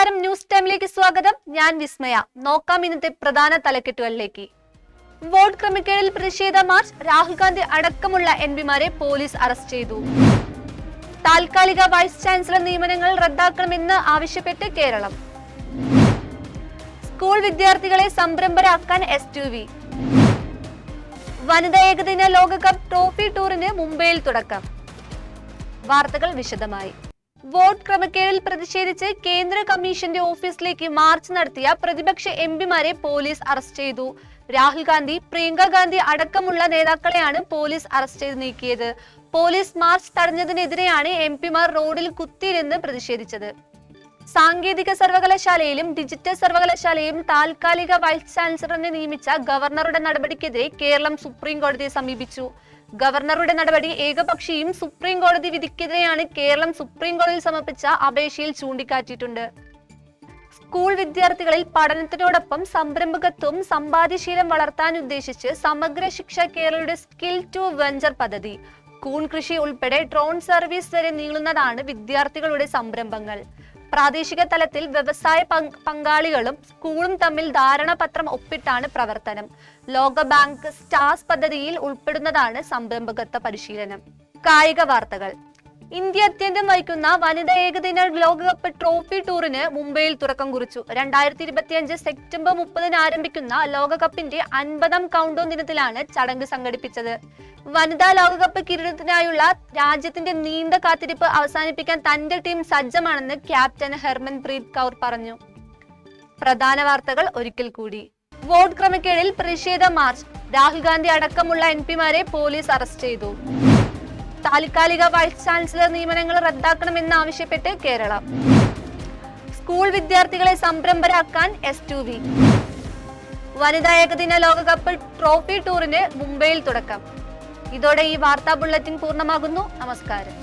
നമസ്കാരം, ന്യൂസ് ടൈമിലേക്ക് സ്വാഗതം. ഞാൻ വിസ്മയ. നോക്കാം ഇന്നത്തെ പ്രധാന തലക്കെട്ടുകളിലേക്ക്. വോട്ട് ക്രമക്കേടിൽ പ്രതിഷേധ മാർച്ച്, രാഹുൽ ഗാന്ധി അടക്കമുള്ള എംപിമാരെ പോലീസ് അറസ്റ്റ് ചെയ്തു. താൽക്കാലിക വൈസ് ചാൻസലർ നിയമനങ്ങൾ റദ്ദാക്കണമെന്ന് ആവശ്യപ്പെട്ട് കേരളം. സ്കൂൾ വിദ്യാർത്ഥികളെ സംരംഭരാക്കാൻ SUV. വനിതാ ഏകദിന ലോകകപ്പ് ട്രോഫി ടൂറിന് മുംബൈയിൽ തുടക്കം. വാർത്തകൾ വിശദമായി. വോട്ട് ക്രമക്കേടിൽ പ്രതിഷേധിച്ച് കേന്ദ്ര കമ്മീഷന്റെ ഓഫീസിലേക്ക് മാർച്ച് നടത്തിയ പ്രതിപക്ഷ എംപിമാരെ പോലീസ് അറസ്റ്റ് ചെയ്തു. രാഹുൽ ഗാന്ധി, പ്രിയങ്ക ഗാന്ധി അടക്കമുള്ള നേതാക്കളെയാണ് പോലീസ് അറസ്റ്റ് ചെയ്ത് നീക്കിയത്. പോലീസ് മാർച്ച് തടഞ്ഞതിനെതിരെയാണ് എംപിമാർ റോഡിൽ കുത്തിയിരുന്ന് പ്രതിഷേധിച്ചത്. സാങ്കേതിക സർവകലാശാലയിലും ഡിജിറ്റൽ സർവകലാശാലയും താൽക്കാലിക വൈസ് ചാൻസലറിനെ നിയമിച്ച ഗവർണറുടെ നടപടിക്കെതിരെ കേരളം സുപ്രീം കോടതിയെ സമീപിച്ചു. ഗവർണറുടെ നടപടി ഏകപക്ഷീയം സുപ്രീം കോടതി വിധിക്കെതിരെയാണ് കേരളം സുപ്രീം കോടതിയിൽ സമർപ്പിച്ച അപേക്ഷയിൽ ചൂണ്ടിക്കാട്ടിയിട്ടുണ്ട്. സ്കൂൾ വിദ്യാർത്ഥികളിൽ പഠനത്തിനോടൊപ്പം സംരംഭകത്വം, സമ്പാദ്യശീലം വളർത്താൻ ഉദ്ദേശിച്ച് സമഗ്ര ശിക്ഷ കേരളയുടെ സ്കിൽ ടു വെഞ്ചർ പദ്ധതി. കൂൺ കൃഷി ഉൾപ്പെടെ ഡ്രോൺ സർവീസ് വരെ നീളുന്നതാണ് വിദ്യാർത്ഥികളുടെ സംരംഭങ്ങൾ. പ്രാദേശിക തലത്തിൽ വ്യവസായ പങ്കാളികളും സ്കൂളും തമ്മിൽ ധാരണാപത്രം ഒപ്പിട്ടാണ് പ്രവർത്തനം. ലോകബാങ്ക് സ്റ്റാർസ് പദ്ധതിയിൽ ഉൾപ്പെടുന്നതാണ് സംരംഭകത്വ പരിശീലനം. കായിക വാർത്തകൾ. ഇന്ത്യ അത്യന്തം വഹിക്കുന്ന വനിതാ ഏകദിന ലോകകപ്പ് ട്രോഫി ടൂറിന് മുംബൈയിൽ തുടക്കം കുറിച്ചു. 2025 സെപ്റ്റംബർ 30 ആരംഭിക്കുന്ന ലോകകപ്പിന്റെ 50ാം കൗണ്ട് ഡൗൺ ദിനത്തിലാണ് ചടങ്ങ് സംഘടിപ്പിച്ചത്. വനിതാ ലോകകപ്പ് കിരീടത്തിനായുള്ള രാജ്യത്തിന്റെ നീണ്ട കാത്തിരിപ്പ് അവസാനിപ്പിക്കാൻ തന്റെ ടീം സജ്ജമാണെന്ന് ക്യാപ്റ്റൻ ഹർമൻപ്രീത് കൗർ പറഞ്ഞു. പ്രധാന വാർത്തകൾ ഒരിക്കൽ കൂടി. വോട്ട് ക്രമക്കേടിൽ പ്രതിഷേധ മാർച്ച്, രാഹുൽ ഗാന്ധി അടക്കമുള്ള എംപിമാരെ പോലീസ് അറസ്റ്റ് ചെയ്തു. താൽക്കാലിക വൈസ് ചാൻസലർ നിയമനങ്ങൾ റദ്ദാക്കണമെന്ന് ആവശ്യപ്പെട്ട് കേരളം. സ്കൂൾ വിദ്യാർത്ഥികളെ സംരംഭരാക്കാൻ SUV. വനിതാ ഏകദിന ലോകകപ്പ് ട്രോഫി ടൂറിന് മുംബൈയിൽ തുടക്കം. ഇതോടെ ഈ വാർത്താ ബുള്ളറ്റിൻ പൂർണ്ണമാകുന്നു. നമസ്കാരം.